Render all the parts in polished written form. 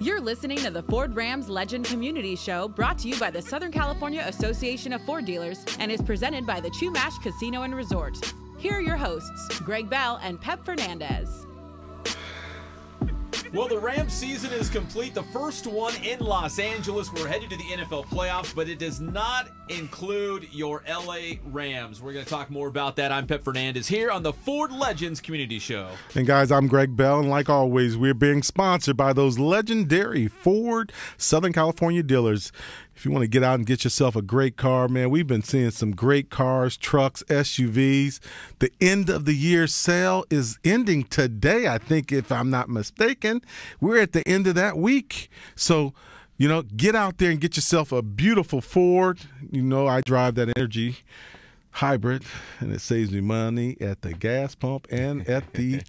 You're listening to the Ford Rams Legend Community Show, brought to you by the Southern California Association of Ford Dealers and is presented by the Chumash Casino and Resort. Here are your hosts, Greg Bell and Pep Fernandez. Well, the Rams season is complete. The first one in Los Angeles. We're headed to the NFL playoffs, but it does not include your LA Rams. We're going to talk more about that. I'm Pep Fernandez here on the Ford Legends Community Show. And guys, I'm Greg Bell, and like always, we're being sponsored by those legendary Ford Southern California dealers. If you want to get out and get yourself a great car, man, we've been seeing some great cars, trucks, SUVs. The end of the year sale is ending today, I think, if I'm not mistaken. We're at the end of that week. So, get out there and get yourself a beautiful Ford. I drive that Energy Hybrid, and it saves me money at the gas pump and at the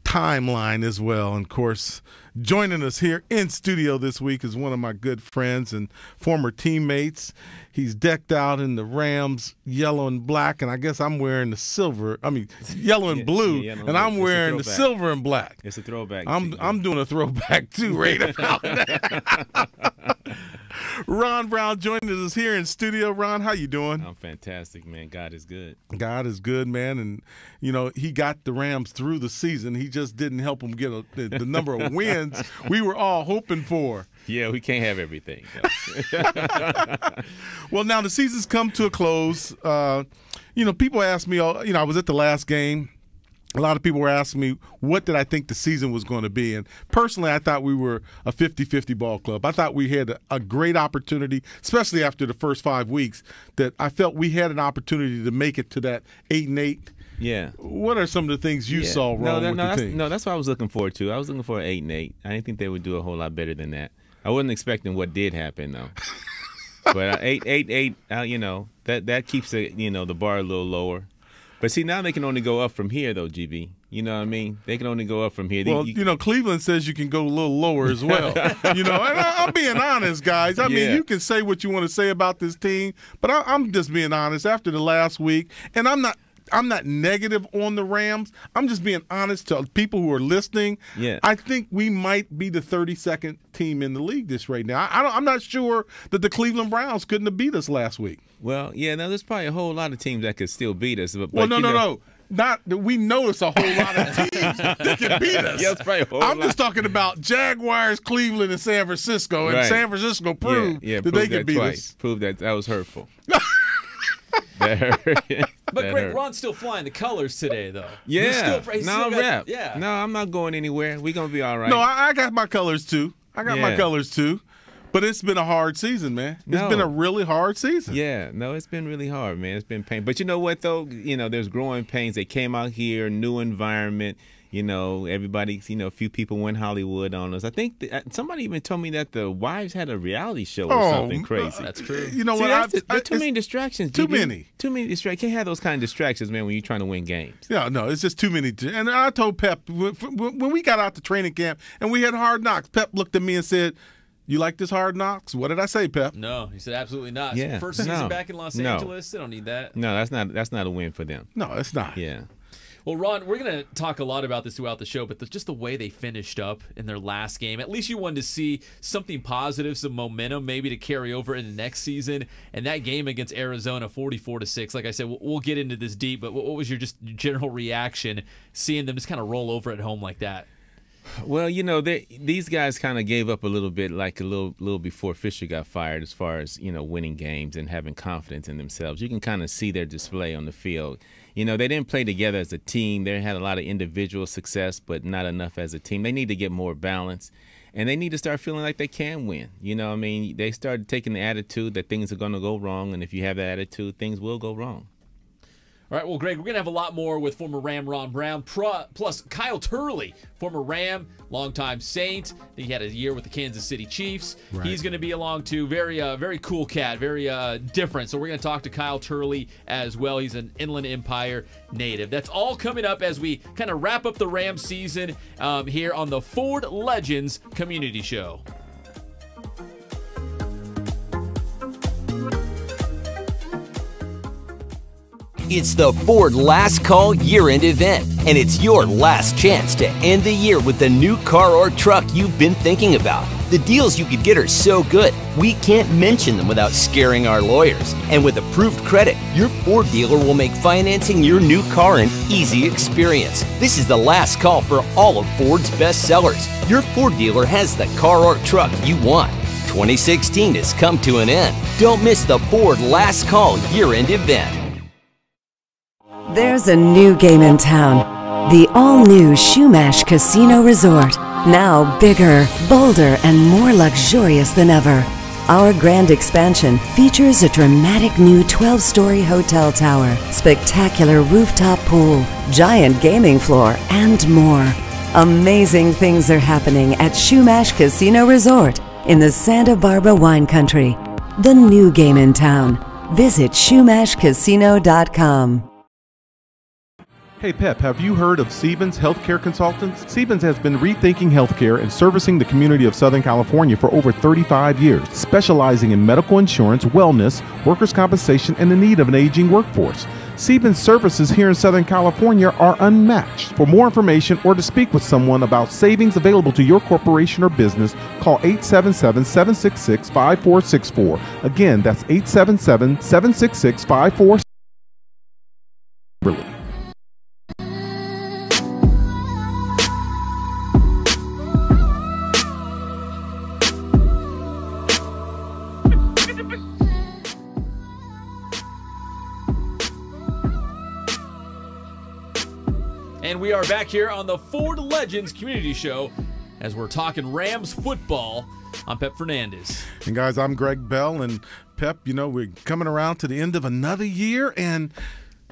timeline as well. And of course, joining us here in studio this week is one of my good friends and former teammates. He's decked out in the Rams yellow and black, and I guess I'm wearing the yellow and blue, and I'm wearing the silver and black. It's a throwback. I'm doing a throwback too, right about that. Ron Brown joining us here in studio. Ron, how you doing? I'm fantastic, man. God is good. God is good, man. And, he got the Rams through the season. He just didn't help them get the number of wins we were all hoping for. Yeah, we can't have everything. Well, now the season's come to a close. People ask me, I was at the last game. A lot of people were asking me, what did I think the season was going to be? And personally, I thought we were a 50-50 ball club. I thought we had a great opportunity, especially after the first 5 weeks, that I felt we had an opportunity to make it to that 8-8. Yeah. What are some of the things you saw wrong with the team? No, that's what I was looking forward to. I was looking for an 8-8. I didn't think they would do a whole lot better than that. I wasn't expecting what did happen, though. But 8-8, that keeps the bar a little lower. But see, now they can only go up from here, though, GB. You know what I mean? They can only go up from here. Well, Cleveland says you can go a little lower as well. And I'm being honest, guys. I mean, you can say what you want to say about this team, but I'm just being honest. After the last week, and I'm not negative on the Rams. I'm just being honest to people who are listening. Yeah. I think we might be the 32nd team in the league right now. I'm not sure that the Cleveland Browns couldn't have beat us last week. Well, there's probably a whole lot of teams that could still beat us. But, no. Not that we know it's a whole lot of teams that can beat us. Yeah, it's probably a whole I'm lot. just talking about Jaguars, Cleveland, and San Francisco. And right. San Francisco proved that proved they could beat us. Proved that was hurtful. But Greg, Ron's still flying the colors today, though. Yeah. No, rep. Yeah. No, I'm not going anywhere. We're going to be all right. No, I got my colors, too. My colors, too. But it's been a hard season, man. It's been a really hard season. Yeah. No, it's been really hard, man. It's been pain. But you know what, though? There's growing pains. They came out here, new environment. Everybody, a few people went Hollywood on us. I think somebody even told me that the wives had a reality show or something crazy. That's true. You know what? There are too many distractions. Too many. Too many distractions. Can't have those kind of distractions, man, when you're trying to win games. Yeah, no, it's just too many. And I told Pep, when we got out to training camp and we had Hard Knocks, Pep looked at me and said, "You like this Hard Knocks?" What did I say, Pep? No, he said absolutely not. Yeah. First season back in Los Angeles, they don't need that. No, that's not a win for them. No, it's not. Yeah. Well, Ron, we're going to talk a lot about this throughout the show, but just the way they finished up in their last game, at least you wanted to see something positive, some momentum maybe to carry over into next season. And that game against Arizona, 44-6, like I said, we'll get into this deep, but what was your just general reaction seeing them just kind of roll over at home like that? Well, these guys kind of gave up a little bit, like a little before Fisher got fired, as far as winning games and having confidence in themselves. You can kind of see their display on the field. They didn't play together as a team. They had a lot of individual success, but not enough as a team. They need to get more balance, and they need to start feeling like they can win. They started taking the attitude that things are going to go wrong, and if you have that attitude, things will go wrong. All right, well, Greg, we're going to have a lot more with former Ram Ron Brown, plus Kyle Turley, former Ram, longtime Saint. He had a year with the Kansas City Chiefs. Right. He's going to be along, too. Very cool cat, very different. So we're going to talk to Kyle Turley as well. He's an Inland Empire native. That's all coming up as we kind of wrap up the Ram season here on the Ford Legends Community Show. It's the Ford Last Call year-end event, and it's your last chance to end the year with the new car or truck you've been thinking about. The deals you could get are so good, we can't mention them without scaring our lawyers. And with approved credit, your Ford dealer will make financing your new car an easy experience. This is the last call for all of Ford's best sellers. Your Ford dealer has the car or truck you want. 2016 has come to an end. Don't miss the Ford Last Call year-end event. There's a new game in town. The all-new Shumash Casino Resort. Now bigger, bolder, and more luxurious than ever. Our grand expansion features a dramatic new 12-story hotel tower, spectacular rooftop pool, giant gaming floor, and more. Amazing things are happening at Shumash Casino Resort in the Santa Barbara wine country. The new game in town. Visit ShumashCasino.com. Hey Pep, have you heard of Siebens Healthcare Consultants? Siebens has been rethinking healthcare and servicing the community of Southern California for over 35 years, specializing in medical insurance, wellness, workers' compensation, and the need of an aging workforce. Siebens services here in Southern California are unmatched. For more information or to speak with someone about savings available to your corporation or business, call 877-766-5464. Again, that's 877-766-5464. And we are back here on the Ford Legends Community Show as we're talking Rams football. I'm Pep Fernandez. And guys, I'm Greg Bell. And Pep, you know, we're coming around to the end of another year. And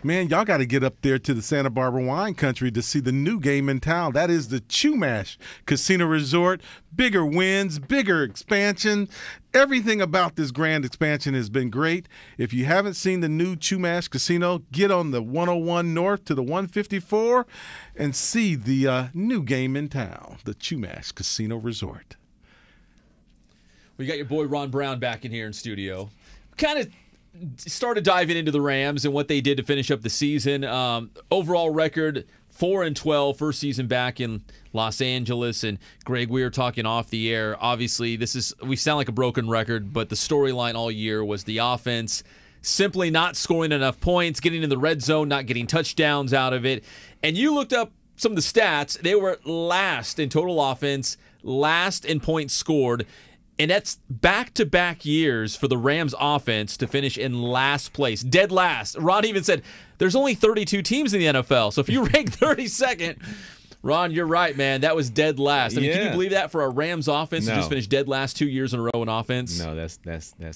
man, y'all got to get up there to the Santa Barbara wine country to see the new game in town. That is the Shumash Casino Resort. Bigger wins, bigger expansion. Everything about this grand expansion has been great. If you haven't seen the new Shumash Casino, get on the 101 North to the 154 and see the new game in town, the Shumash Casino Resort. We got your boy Ron Brown back in here in studio. Kind of started diving into the Rams and what they did to finish up the season. Overall record 4-12, first season back in Los Angeles. And Greg, we were talking off the air. Obviously, we sound like a broken record, but the storyline all year was the offense simply not scoring enough points, getting in the red zone, not getting touchdowns out of it. And you looked up some of the stats. They were last in total offense, last in points scored. And that's back-to-back years for the Rams offense to finish in last place, dead last. Ron even said there's only 32 teams in the NFL, so if you rank 32nd, Ron, you're right, man. That was dead last. I mean, can you believe that for a Rams offense to just finish dead last 2 years in a row in offense? No, that's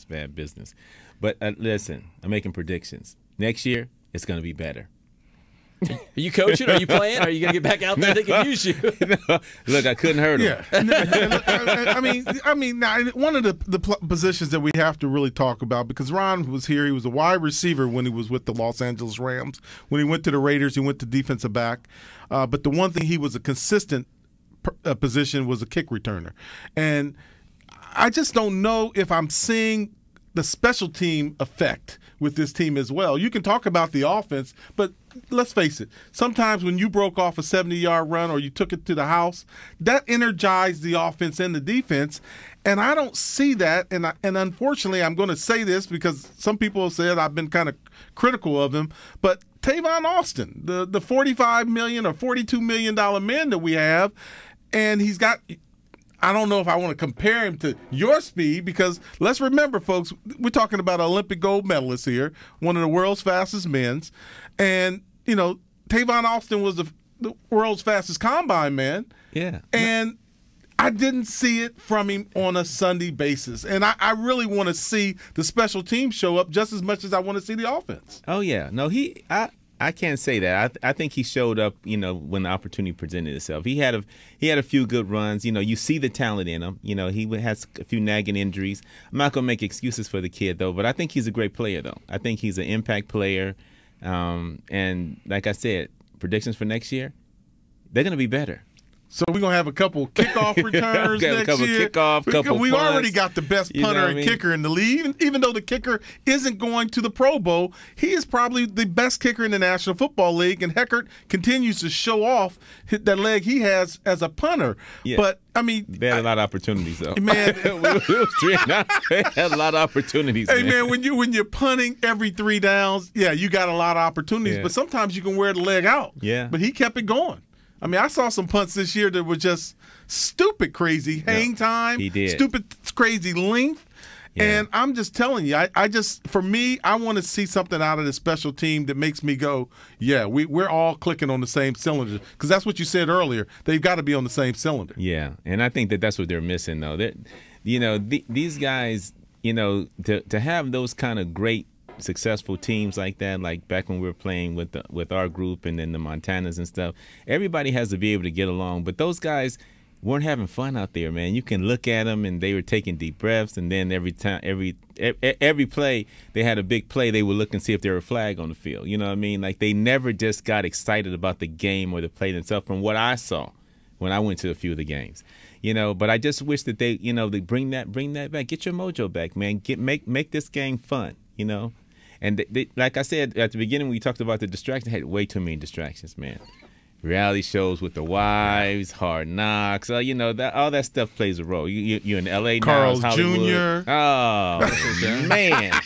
bad business. But listen, I'm making predictions. Next year, it's going to be better. Are you coaching? Are you playing? Are you going to get back out there? They can use you. No. Look, I couldn't hurt him. Yeah. I mean, now, one of the positions that we have to really talk about, because Ron was here, he was a wide receiver when he was with the Los Angeles Rams. When he went to the Raiders, he went to defensive back. But the one thing he was a consistent position was a kick returner. And I just don't know if I'm seeing the special team effect with this team as well. You can talk about the offense, but let's face it, sometimes when you broke off a 70-yard run or you took it to the house, that energized the offense and the defense, and I don't see that, and unfortunately I'm going to say this because some people have said I've been kind of critical of him, but Tavon Austin, the $45 million or $42 million man that we have, and he's got – I don't know if I want to compare him to your speed because let's remember, folks, we're talking about an Olympic gold medalist here, one of the world's fastest men. And, you know, Tavon Austin was the world's fastest combine man. Yeah. And I didn't see it from him on a Sunday basis. And I really want to see the special team show up just as much as I want to see the offense. Oh, yeah. No, I can't say that. I think he showed up, you know, when the opportunity presented itself. He had a few good runs. You know, you see the talent in him. You know, he has a few nagging injuries. I'm not going to make excuses for the kid, though, but I think he's a great player, though. I think he's an impact player. And like I said, predictions for next year, they're going to be better. So we're going to have a couple kickoff returns next year. We already got the best punter and kicker in the league. Even though the kicker isn't going to the Pro Bowl, he is probably the best kicker in the National Football League, and Heckert continues to show off that leg he has as a punter. Yeah. But, I mean, they had a lot of opportunities, though. Man, they had a lot of opportunities. Hey, man, when you're punting every 3 downs, yeah, you got a lot of opportunities. Yeah. But sometimes you can wear the leg out. Yeah. But he kept it going. I mean, I saw some punts this year that were just stupid crazy hang time. He did. Stupid crazy length. Yeah. And I'm just telling you, for me, I want to see something out of the special team that makes me go, yeah, we're all clicking on the same cylinder. Because that's what you said earlier. They've got to be on the same cylinder. Yeah, and I think that's what they're missing, though. These guys, to have those kind of great successful teams like that, like back when we were playing with our group and then the Montanas and stuff, everybody has to be able to get along. But those guys weren't having fun out there, man. You can look at them and they were taking deep breaths, and then every play they had a big play, they would look and see if there were a flag on the field. You know what I mean? Like, they never just got excited about the game or the play themselves, from what I saw when I went to a few of the games. But I just wish that they bring that back. Get your mojo back, man. Make this game fun, And they, like I said at the beginning, we talked about the distractions. Had way too many distractions, man. Reality shows with the wives, Hard Knocks, all that stuff plays a role. You're in L.A. Carl's now, Hollywood. Jr. Oh, man.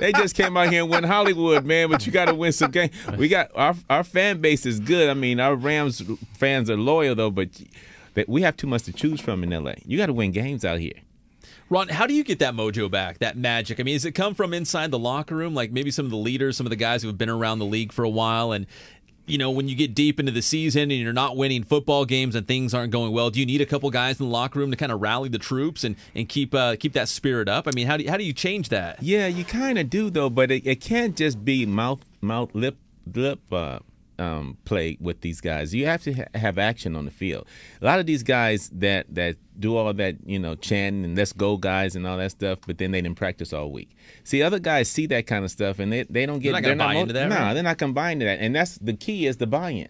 They just came out here and won Hollywood, man, but you got to win some games. We got our fan base is good. I mean, our Rams fans are loyal, though, but we have too much to choose from in L.A. You got to win games out here. Ron, how do you get that mojo back, that magic? I mean, does it come from inside the locker room, like maybe some of the leaders, some of the guys who have been around the league for a while, and when you get deep into the season and you're not winning football games and things aren't going well, do you need a couple guys in the locker room to kind of rally the troops and keep that spirit up? I mean, how do you change that? Yeah, you kind of do, though, but it can't just be lip play with these guys. You have to have action on the field. A lot of these guys that do all that, chanting and let's go guys and all that stuff, but then they didn't practice all week. See, other guys see that kind of stuff and they don't get. They're not buy into that. No, right? They're not going to buy into that, and that's the key, is the buy-in.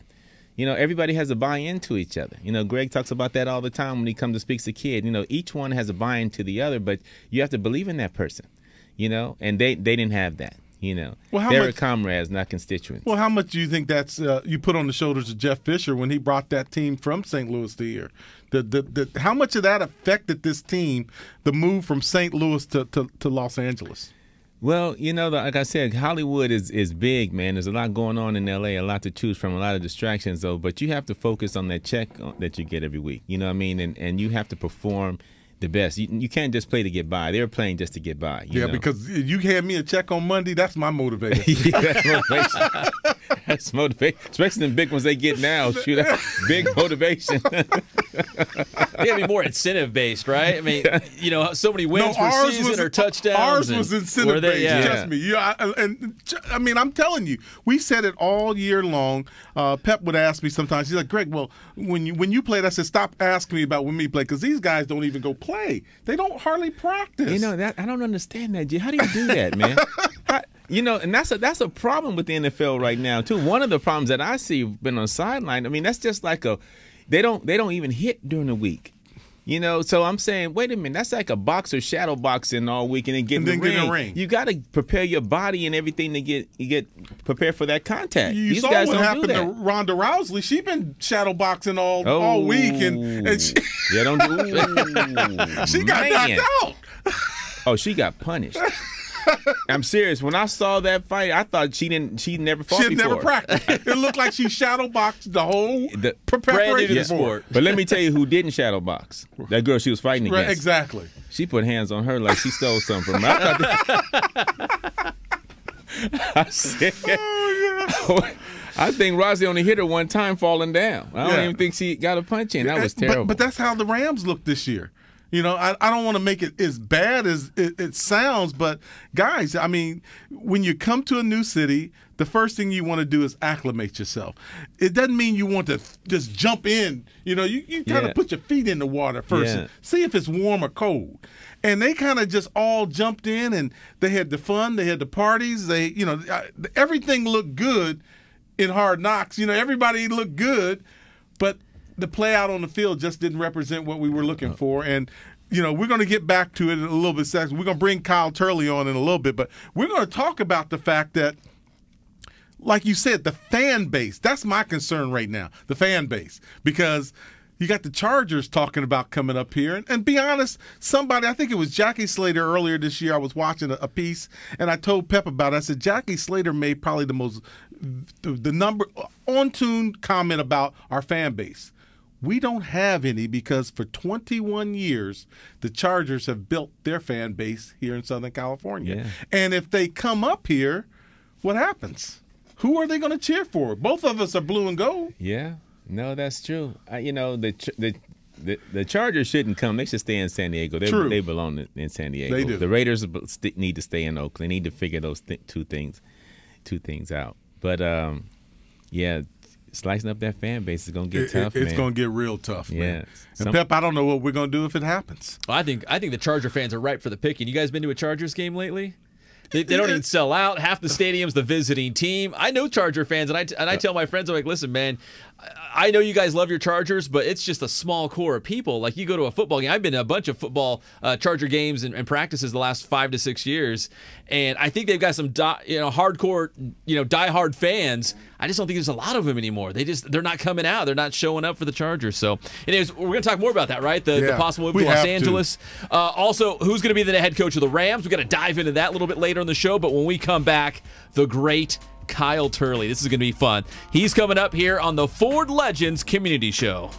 Everybody has a buy-in to each other. Greg talks about that all the time when he comes to speak to kids. Each one has a buy-in to the other, but you have to believe in that person. And they didn't have that. They're comrades, not constituents. Well, how much do you think that's you put on the shoulders of Jeff Fisher when he brought that team from St. Louis to here? How much of that affected this team, the move from St. Louis to Los Angeles? Well, like I said, Hollywood is big, man. There's a lot going on in L.A., a lot to choose from, a lot of distractions, though. But you have to focus on that check that you get every week. You know what I mean? And you have to perform the best. You can't just play to get by. They're playing just to get by. You know? Because you hand me a check on Monday, that's my motivation. That's motivation. That's motivation. Especially the big ones they get now. Shoot, that's big motivation. They gotta be more incentive based, right? I mean, so many wins per season or touchdowns. Ours was incentive based. Trust me. I mean, I'm telling you, we said it all year long. Pep would ask me sometimes. He's like, Greg, well, when you played, I said, stop asking me about when we play, because these guys don't even go play. They don't hardly practice. That I don't understand that. How do you do that, man? And that's a problem with the NFL right now too. One of the problems that I see been on the sideline. I mean, that's just like they don't even hit during the week. So I'm saying, wait a minute, that's like a boxer shadow boxing all week and then get in the ring. You got to prepare your body and everything to get prepared for that contact. These saw guys what happened to Ronda Rousey. She been shadow boxing all week and she, she got knocked out. Oh, she got punished. I'm serious. When I saw that fight, I thought she never fought before. She had never practiced. It looked like she shadow boxed the whole preparation sport. But let me tell you who didn't shadow box. That girl she was fighting against. Right, exactly. She put hands on her like she stole something from her. I think Rousey only hit her one time falling down. I don't even think she got a punch in. That was terrible. But that's how the Rams looked this year. I don't want to make it as bad as it sounds, but guys, I mean, when you come to a new city, the first thing you want to do is acclimate yourself. It doesn't mean you want to just jump in. You kind of put your feet in the water first and see if it's warm or cold. And they kind of just all jumped in, and they had the fun, they had the parties, everything looked good in Hard Knocks. Everybody looked good, but the play out on the field just didn't represent what we were looking for. And, you know, we're going to get back to it in a little bit. We're going to bring Kyle Turley on in a little bit. But we're going to talk about the fact that, like you said, the fan base. That's my concern right now, the fan base. Because you got the Chargers talking about coming up here. And be honest, somebody, I think it was Jackie Slater earlier this year, I was watching a piece, and I told Pep about it. I said, Jackie Slater made probably the number on-tune comment about our fan base. We don't have any because for 21 years, the Chargers have built their fan base here in Southern California. Yeah. And if they come up here, what happens? Who are they going to cheer for? Both of us are blue and gold. Yeah, no, that's true. You know, the Chargers shouldn't come. They should stay in San Diego. They belong in San Diego. They do. The Raiders need to stay in Oakland. They need to figure those two things out. But, yeah, slicing up that fan base is going to get tough, It's going to get real tough, man. Yeah. And Pep, I don't know what we're going to do if it happens. Well, I think the Charger fans are ripe for the picking. You guys been to a Chargers game lately? They don't even sell out. Half the stadium's the visiting team. I know Charger fans, and I tell my friends, I'm like, listen, man, I know you guys love your Chargers, but it's just a small core of people. Like, you go to a football game. I've been to a bunch of football Charger games and practices the last 5 to 6 years, and I think they've got some hardcore, diehard fans. I just don't think there's a lot of them anymore. They're not coming out. They're not showing up for the Chargers. So, anyways, we're going to talk more about that, right? The possible move to Los Angeles. Also, who's going to be the head coach of the Rams? We've got to dive into that a little bit later in the show. But when we come back, the great Kyle Turley. This is going to be fun. He's coming up here on the Ford Legends Community Show.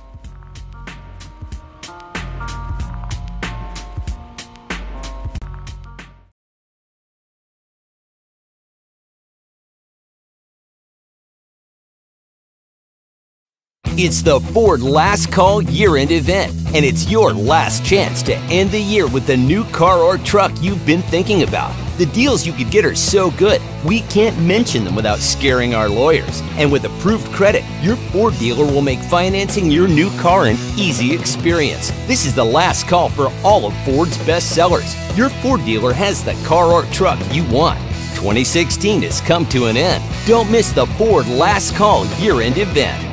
It's the Ford Last Call Year-End event, and it's your last chance to end the year with the new car or truck you've been thinking about. The deals you could get are so good, we can't mention them without scaring our lawyers. And with approved credit, your Ford dealer will make financing your new car an easy experience. This is the last call for all of Ford's best sellers. Your Ford dealer has the car or truck you want. 2016 has come to an end. Don't miss the Ford Last Call Year-End event.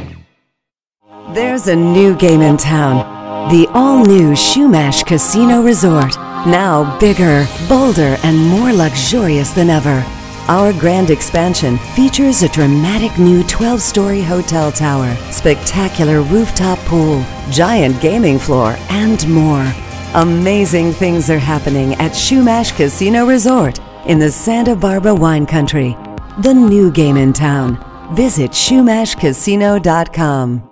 There's a new game in town. The all-new Shumash Casino Resort. Now bigger, bolder, and more luxurious than ever. Our grand expansion features a dramatic new 12-story hotel tower, spectacular rooftop pool, giant gaming floor, and more. Amazing things are happening at Shumash Casino Resort in the Santa Barbara wine country. The new game in town. Visit shumashcasino.com.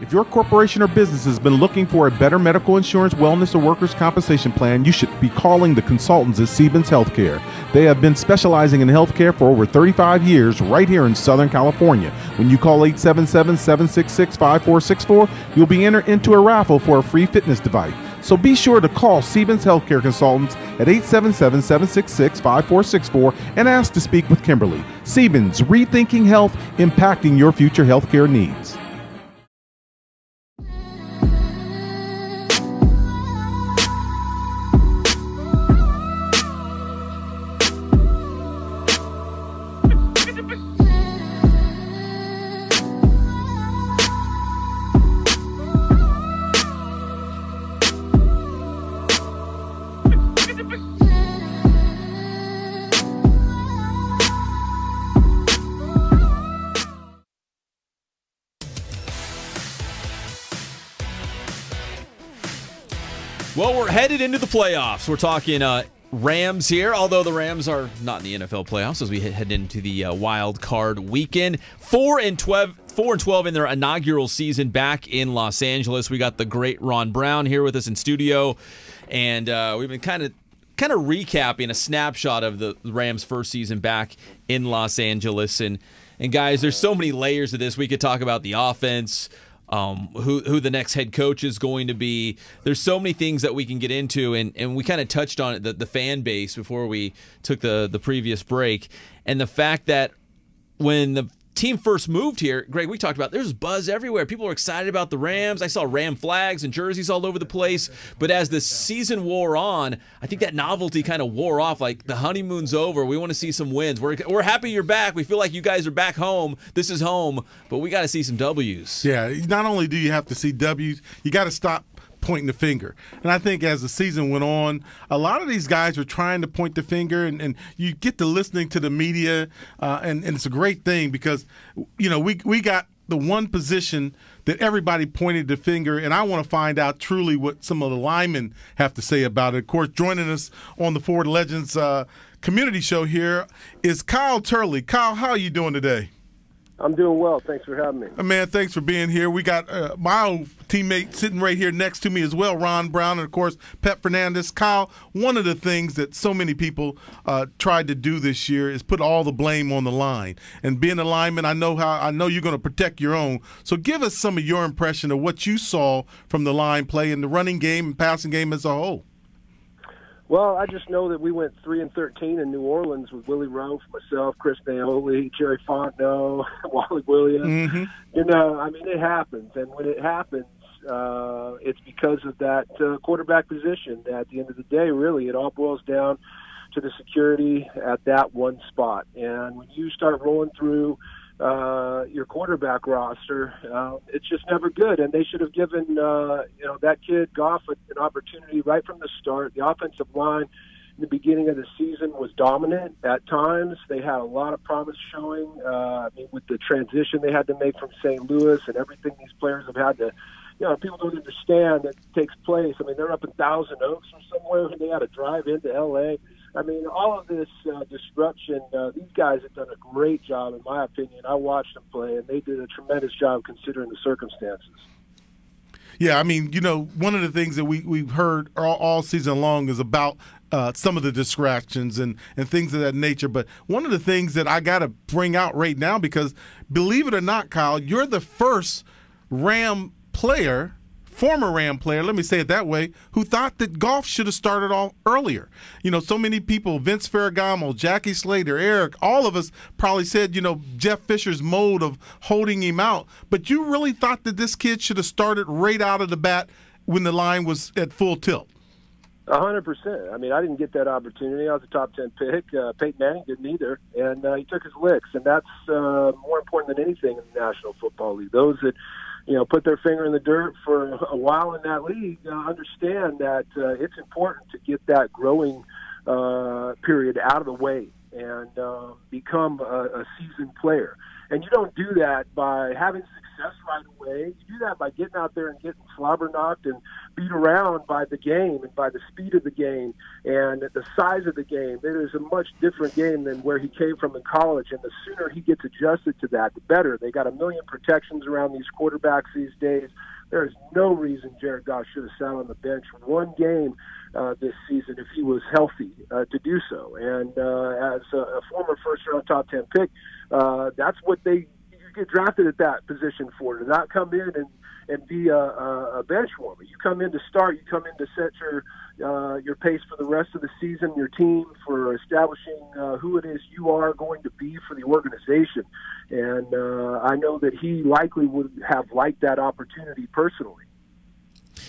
If your corporation or business has been looking for a better medical insurance, wellness, or workers' compensation plan, you should be calling the consultants at Siebens Healthcare. They have been specializing in healthcare for over 35 years right here in Southern California. When you call 877-766-5464, you'll be entered into a raffle for a free fitness device. So be sure to call Siebens Healthcare Consultants at 877-766-5464 and ask to speak with Kimberly. Siebens, rethinking health, impacting your future healthcare needs. Well, we're headed into the playoffs. We're talking Rams here, although the Rams are not in the NFL playoffs as we head into the wild card weekend. 4-12 in their inaugural season back in Los Angeles. We got the great Ron Brown here with us in studio, and we've been kind of recapping a snapshot of the Rams' first season back in Los Angeles. And guys, there's so many layers to this. We could talk about the offense, who the next head coach is going to be. There's so many things that we can get into, and we kind of touched on it, the fan base before we took the previous break, and the fact that when team first moved here, Greg, we talked about there's buzz everywhere. People are excited about the Rams. I saw Ram flags and jerseys all over the place. But as the season wore on, I think that novelty kind of wore off. Like, the honeymoon's over. We want to see some wins. We're happy you're back. We feel like you guys are back home. This is home. But we got to see some W's. Yeah, not only do you have to see W's, you got to stop pointing the finger. And I think as the season went on, a lot of these guys were trying to point the finger, and you get to listening to the media, and it's a great thing because, we got the one position that everybody pointed the finger, and I want to find out truly what some of the linemen have to say about it. Of course, joining us on the Ford Legends community show here is Kyle Turley. Kyle, how are you doing today? I'm doing well. Thanks for having me. Man, thanks for being here. We got my old teammate sitting right here next to me as well, Ron Brown, and, of course, Pep Fernandez. Kyle, one of the things that so many people tried to do this year is put all the blame on the line. And being a lineman, I know you're going to protect your own. So give us some of your impression of what you saw from the line play in the running game and passing game as a whole. Well, I just know that we went 3-13 in New Orleans with Willie Rowe, myself, Chris Naoli, Jerry Fontenot, Wally Williams. Mm-hmm. It happens. And when it happens, it's because of that quarterback position. At the end of the day, really, it all boils down to the security at that one spot. And when you start rolling through your quarterback roster, it's just never good. And they should have given that kid Goff an opportunity right from the start. The offensive line in the beginning of the season was dominant at times. They had a lot of promise showing. With the transition they had to make from St. Louis and everything these players have had to, people don't understand that takes place. They're up in Thousand Oaks or somewhere, and they had to drive into L.A. All of this disruption, these guys have done a great job, in my opinion. I watched them play, and they did a tremendous job considering the circumstances. Yeah, one of the things that we've heard all season long is about some of the distractions and things of that nature. But one of the things that I got to bring out right now, because believe it or not, Kyle, you're the first former Ram player, let me say it that way, who thought that Goff should have started off earlier. So many people, Vince Ferragamo, Jackie Slater, Eric, all of us probably said, Jeff Fisher's mode of holding him out. But you really thought that this kid should have started right out of the bat when the line was at full tilt? 100%. I didn't get that opportunity. I was a top 10 pick. Peyton Manning didn't either, and he took his licks, and that's more important than anything in the National Football League. Those that put their finger in the dirt for a while in that league, understand that it's important to get that growing period out of the way and become a seasoned player. And you don't do that by having success right away. You do that by getting out there and getting slobber knocked and beat around by the game and by the speed of the game and the size of the game. It is a much different game than where he came from in college, and the sooner he gets adjusted to that, the better. They got a million protections around these quarterbacks these days. There is no reason Jared Goff should have sat on the bench one game this season if he was healthy to do so. And as a former first-round top 10 pick, that's what you get drafted at that position for, to not come in and be a bench warmer. You come in to start. You come in to set your pace for the rest of the season, your team, for establishing who it is you are going to be for the organization. And I know that he likely would have liked that opportunity personally.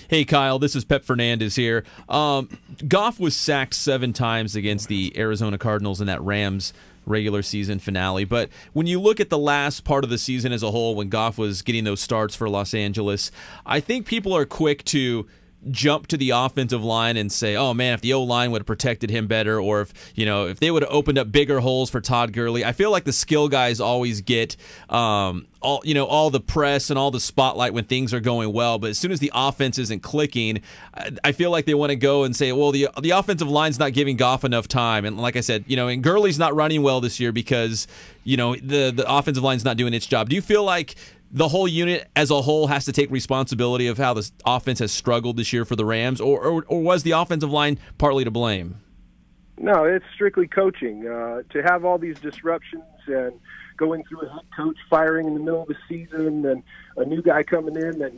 Hey, Kyle, this is Pep Fernandez here. Goff was sacked 7 times against the Arizona Cardinals in that Rams regular season finale. But when you look at the last part of the season as a whole, when Goff was getting those starts for Los Angeles, I think people are quick to jump to the offensive line and say, oh man, if the O-line would have protected him better, or if they would have opened up bigger holes for Todd Gurley. I feel like the skill guys always get all the press and all the spotlight when things are going well, but as soon as the offense isn't clicking, I feel like they want to go and say, well, the offensive line's not giving Goff enough time. And like I said, and Gurley's not running well this year because the offensive line's not doing its job. Do you feel like the whole unit as a whole has to take responsibility of how the offense has struggled this year for the Rams, or was the offensive line partly to blame? No, it's strictly coaching. To have all these disruptions and going through a head coach firing in the middle of the season and a new guy coming in that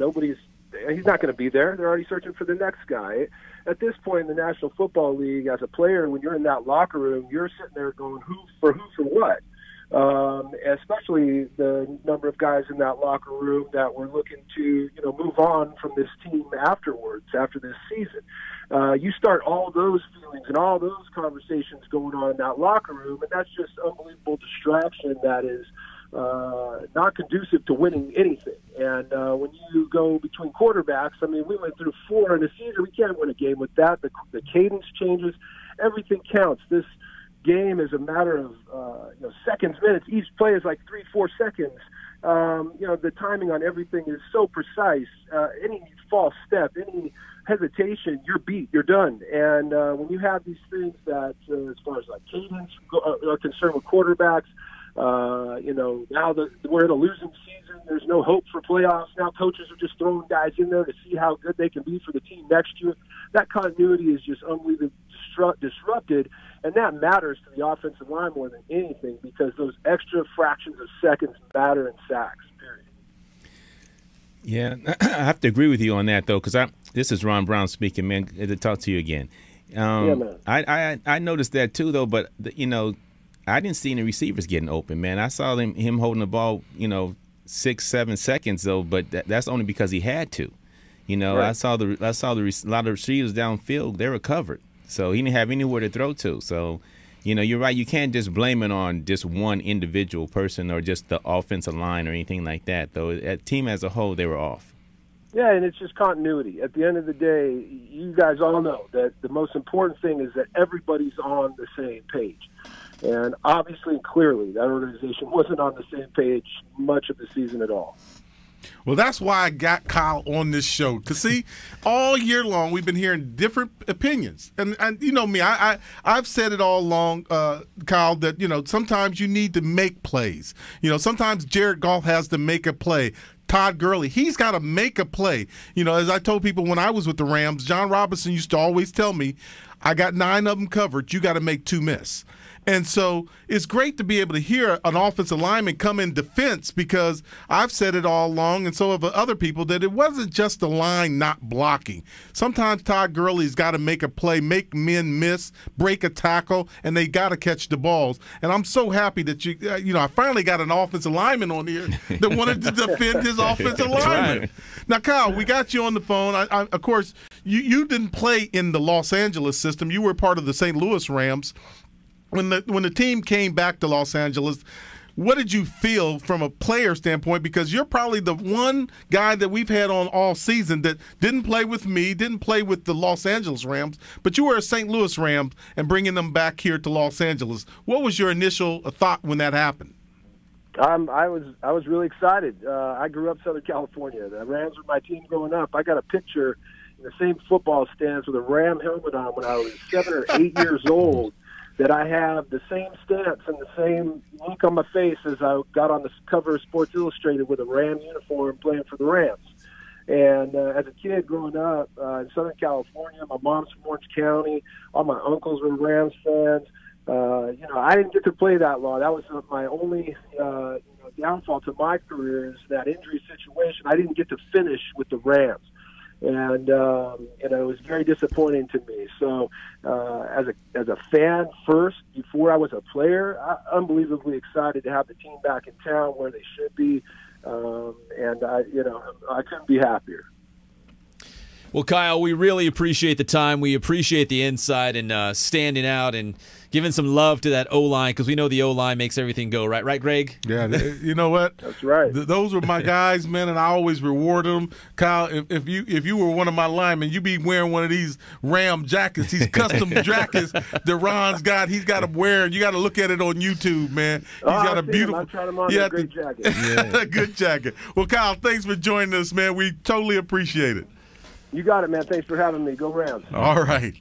he's not going to be there. They're already searching for the next guy. At this point in the National Football League, as a player, when you're in that locker room, you're sitting there going, who for what? especially the number of guys in that locker room that were looking to, move on from this team afterwards, after this season. You start all those feelings and all those conversations going on in that locker room, and that's just unbelievable distraction that is not conducive to winning anything. And when you go between quarterbacks, I mean, we went through 4 in a season. We can't win a game with that. The cadence changes. Everything counts. This game is a matter of seconds, minutes. Each play is like 3-4 seconds. The timing on everything is so precise. Any false step, any hesitation, you're beat, you're done. And when you have these things that, as far as like cadence are concerned with quarterbacks, now that we're in a losing season, there's no hope for playoffs. Now coaches are just throwing guys in there to see how good they can be for the team next year. That continuity is just unbelievably disrupted, and that matters to the offensive line more than anything because those extra fractions of seconds matter in sacks, period. Yeah, I have to agree with you on that, though, because this is Ron Brown speaking, man. Good to talk to you again. Yeah, man. I noticed that, too, though, but, I didn't see any receivers getting open, man. I saw him holding the ball, 6-7 seconds, though, but that's only because he had to. Right. I saw a lot of receivers downfield, they were covered. So he didn't have anywhere to throw to. So, you're right. You can't just blame it on just one individual person or just the offensive line or anything like that, though. That team as a whole, they were off. Yeah, and it's just continuity. At the end of the day, you guys all know that the most important thing is that everybody's on the same page. And obviously and clearly, that organization wasn't on the same page much of the season at all. Well, that's why I got Kyle on this show. Because, see, all year long we've been hearing different opinions. And you know me, I've said it all along, Kyle, that, sometimes you need to make plays. Sometimes Jared Goff has to make a play. Todd Gurley, he's got to make a play. As I told people when I was with the Rams, John Robinson used to always tell me, I got 9 of them covered. You got to make 2 miss. And so it's great to be able to hear an offensive lineman come in defense because I've said it all along, and so have other people, that it wasn't just the line not blocking. Sometimes Todd Gurley's got to make a play, make men miss, break a tackle, and they got to catch the balls. And I'm so happy that I finally got an offensive lineman on here that wanted to defend his offensive lineman. Right. Now, Kyle, we got you on the phone. Of course, you didn't play in the Los Angeles system. You were part of the St. Louis Rams. When the team came back to Los Angeles, what did you feel from a player standpoint? Because you're probably the one guy that we've had on all season that didn't play with me, didn't play with the Los Angeles Rams, but you were a St. Louis Rams and bringing them back here to Los Angeles. What was your initial thought when that happened? I was really excited. I grew up Southern California. The Rams were my team growing up. I got a picture in the same football stands with a Ram helmet on when I was 7 or 8 years old. That I have the same stance and the same look on my face as I got on the cover of Sports Illustrated with a Ram uniform playing for the Rams. And as a kid growing up in Southern California, my mom's from Orange County. All my uncles were Rams fans. I didn't get to play that long. That was my only downfall to my career is that injury situation. I didn't get to finish with the Rams. And it was very disappointing to me. So, as a fan first, before I was a player, unbelievably excited to have the team back in town where they should be, and I couldn't be happier. Well, Kyle, we really appreciate the time. We appreciate the insight and standing out and giving some love to that O-line because we know the O-line makes everything go right. Right, Greg? Yeah, you know what? That's right. Those were my guys, man, and I always reward them. Kyle, if you were one of my linemen, you'd be wearing one of these Ram jackets, these custom jackets that Ron's got. He's got them wearing. You got to look at it on YouTube, man. He's got a beautiful. I'm trying them on. A great jacket. Yeah. Good jacket. Well, Kyle, thanks for joining us, man. We totally appreciate it. You got it, man. Thanks for having me. Go Rams. All right.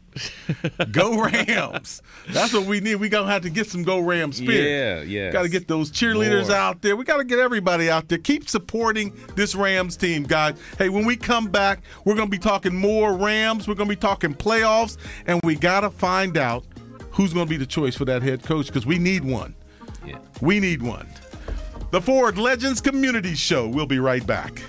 Go Rams. That's what we need. We're going to have to get some Go Rams spirit. Yeah. Got to get those cheerleaders out there. We got to get everybody out there. Keep supporting this Rams team, guys. Hey, when we come back, we're going to be talking more Rams. We're going to be talking playoffs, and we got to find out who's going to be the choice for that head coach because we need one. Yeah. We need one. The Ford Legends Community Show. We'll be right back.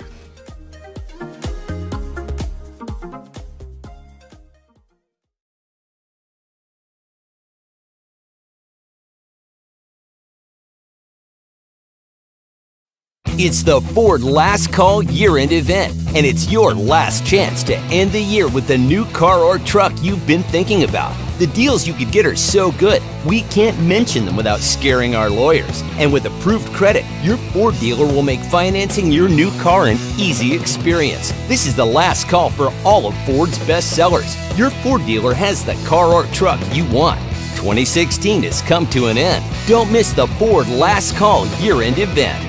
It's the Ford Last Call year-end event, and it's your last chance to end the year with the new car or truck you've been thinking about. The deals you could get are so good, we can't mention them without scaring our lawyers. And with approved credit, your Ford dealer will make financing your new car an easy experience. This is the last call for all of Ford's best sellers. Your Ford dealer has the car or truck you want. 2016 has come to an end. Don't miss the Ford Last Call year-end event.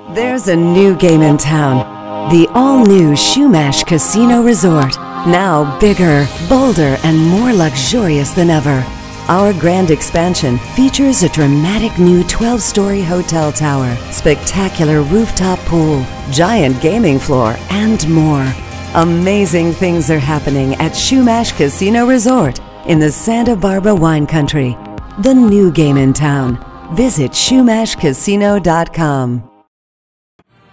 There's a new game in town. The all-new Shumash Casino Resort. Now bigger, bolder, and more luxurious than ever. Our grand expansion features a dramatic new 12-story hotel tower, spectacular rooftop pool, giant gaming floor, and more. Amazing things are happening at Shumash Casino Resort in the Santa Barbara wine country. The new game in town. Visit ShumashCasino.com.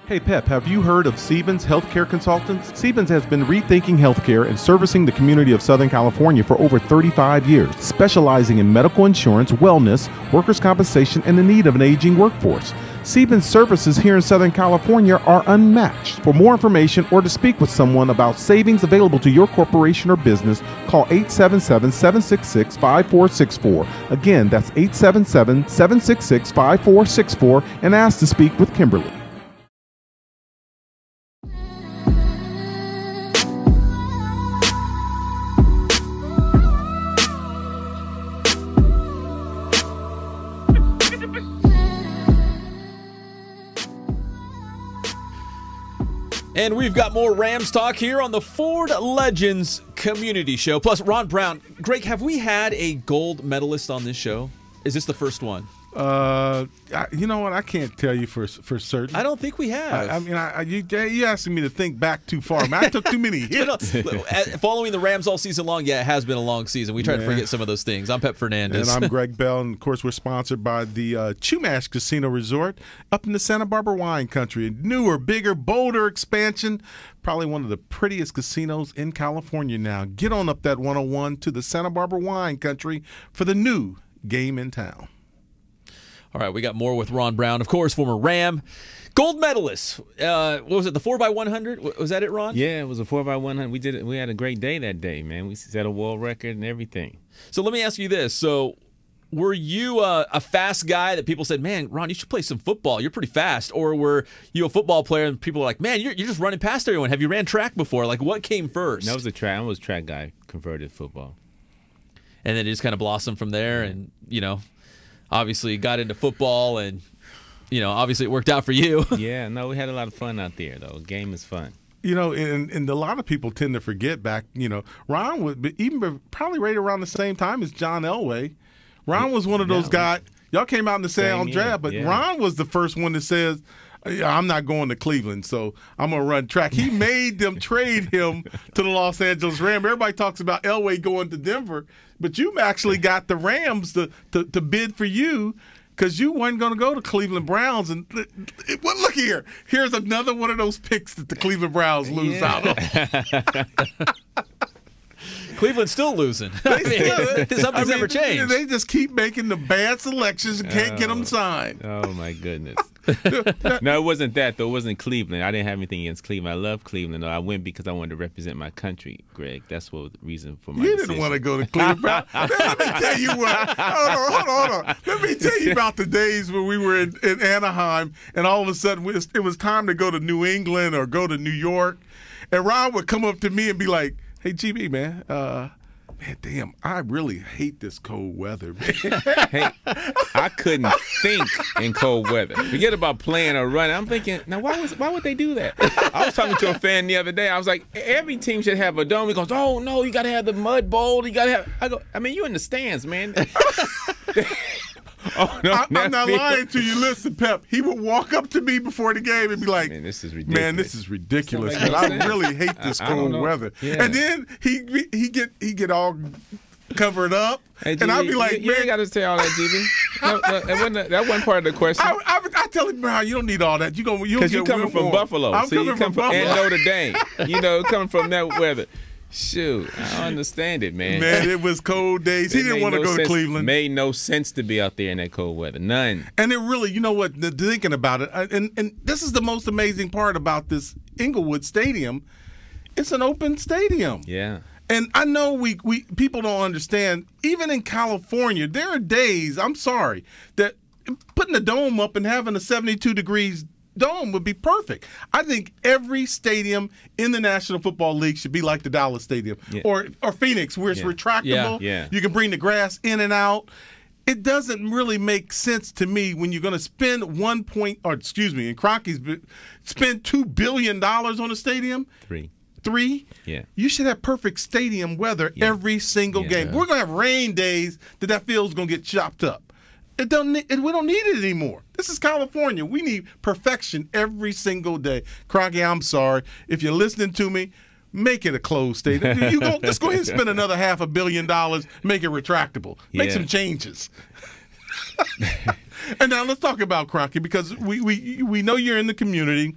Hey Pep, have you heard of Siebens Healthcare Consultants? Siebens has been rethinking healthcare and servicing the community of Southern California for over 35 years, specializing in medical insurance, wellness, workers' compensation, and the need of an aging workforce. Siebens services here in Southern California are unmatched. For more information or to speak with someone about savings available to your corporation or business, call 877-766-5464. Again, that's 877-766-5464 and ask to speak with Kimberly. And we've got more Rams talk here on the Ford Legends Community Show. Plus, Ron Brown. Greg, have we had a gold medalist on this show? Is this the first one? You know what? I can't tell you for certain. I don't think we have. You asking me to think back too far. Man, I took too many hits. Following the Rams all season long, yeah, it has been a long season. We try to forget some of those things. I'm Pep Fernandez. And I'm Greg Bell. And, of course, we're sponsored by the Shumash Casino Resort up in the Santa Barbara wine country. A newer, bigger, bolder expansion. Probably one of the prettiest casinos in California now. Get on up that 101 to the Santa Barbara wine country for the new game in town. All right, we got more with Ron Brown, of course, former Ram. Gold medalist. What was it, the 4x100? Was that it, Ron? Yeah, it was a 4x100. We did it. We had a great day that day, man. We set a world record and everything. So let me ask you this. So were you a fast guy that people said, man, Ron, you should play some football. You're pretty fast. Or were you a football player and people were like, man, you're just running past everyone. Have you ran track before? Like, what came first? No, I was a track guy, converted to football. And then it just kind of blossomed from there and, obviously got into football and, obviously it worked out for you. Yeah, no, we had a lot of fun out there, though. Game is fun. And a lot of people tend to forget back, Ron was even probably right around the same time as John Elway. Ron was one of those guys. Y'all came out in the same draft, but Ron was the first one that says, I'm not going to Cleveland, so I'm going to run track. He made them trade him to the Los Angeles Rams. Everybody talks about Elway going to Denver, but you actually got the Rams to bid for you because you weren't going to go to Cleveland Browns. And look here. Here's another one of those picks that the Cleveland Browns lose out on. Cleveland's still losing. Something's never changed. They just keep making the bad selections and can't get them signed. Oh, my goodness. No, it wasn't that, though. It wasn't Cleveland. I didn't have anything against Cleveland. I love Cleveland, though. I went because I wanted to represent my country, Greg. That's what the reason for my decision. Didn't want to go to Cleveland. Let me tell you what. Hold on. Let me tell you about the days when we were in Anaheim, and all of a sudden it was time to go to New England or go to New York. And Ron would come up to me and be like, hey, GB, man, damn, I really hate this cold weather, man. Hey, I couldn't think in cold weather. Forget about playing or running. I'm thinking, now why would they do that? I was talking to a fan the other day. I was like, every team should have a dome. He goes, oh, no, you got to have the mud bowl. You got to have. I go, you in the stands, man. Oh, no, I'm not lying to you. Listen, Pep, he would walk up to me before the game and be like, man, this is ridiculous. Man, I really hate this cold weather. Yeah. And then he get all covered up. Hey, and I'd be like, you ain't got to say all that, GB. No, that wasn't part of the question. I tell him, bro, you don't need all that. Because you're coming from Buffalo. I'm coming from Buffalo. And Notre Dame. Coming from that weather. Shoot, I don't understand it, man. Man, it was cold days. He didn't want to go to Cleveland. Made no sense to be out there in that cold weather. None. And it really, you know what, thinking about it, and this is the most amazing part about this Inglewood Stadium. It's an open stadium. Yeah. And I know we people don't understand, even in California, there are days, I'm sorry, that putting a dome up and having a 72 degrees dome would be perfect. I think every stadium in the National Football League should be like the Dallas Stadium or Phoenix, where it's retractable. Yeah. You can bring the grass in and out. It doesn't really make sense to me when you're going to spend in Crocky's spend $2 billion on a stadium. Three? Yeah. You should have perfect stadium weather every single game. We're going to have rain days that field's going to get chopped up. We don't need it anymore. This is California. We need perfection every single day. Crocky, I'm sorry. If you're listening to me, make it a closed stadium. Let's go ahead and spend another $500 million, make it retractable. Make some changes. And now let's talk about Crocky, because we know you're in the community.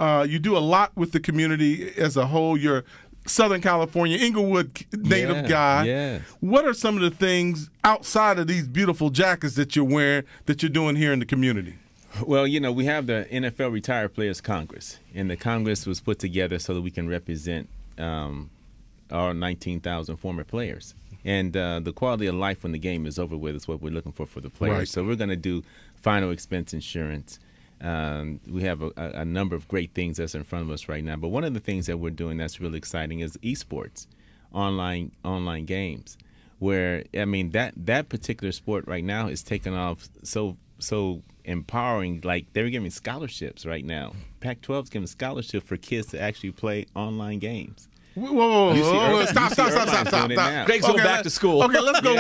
You do a lot with the community as a whole. You're Southern California, Inglewood native guy. Yeah. What are some of the things outside of these beautiful jackets that you're wearing that you're doing here in the community? Well, we have the NFL Retired Players Congress, and the Congress was put together so that we can represent our 19,000 former players. And the quality of life when the game is over with is what we're looking for the players. Right. So we're going to do final expense insurance. We have a number of great things that's in front of us right now. But one of the things that we're doing that's really exciting is esports, online games, where, that particular sport right now is taking off so empowering. Like, they're giving scholarships right now. Pac-12 is giving scholarships for kids to actually play online games. Whoa. Stop. Greg's going back to school. Okay, let's go.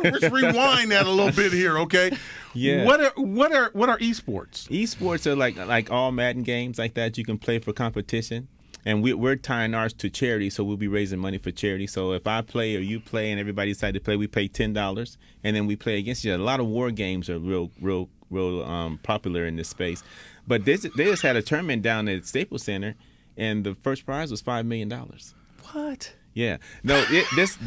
Let's rewind that a little bit here, okay? Yeah. What are esports? Esports are like all Madden games like that. You can play for competition. And we're tying ours to charity, so we'll be raising money for charity. So if I play or you play and everybody decide to play, we pay $10, and then we play against each other. A lot of war games are real popular in this space. But they just had a tournament down at Staples Center, and the first prize was $5 million. What? Yeah. No, this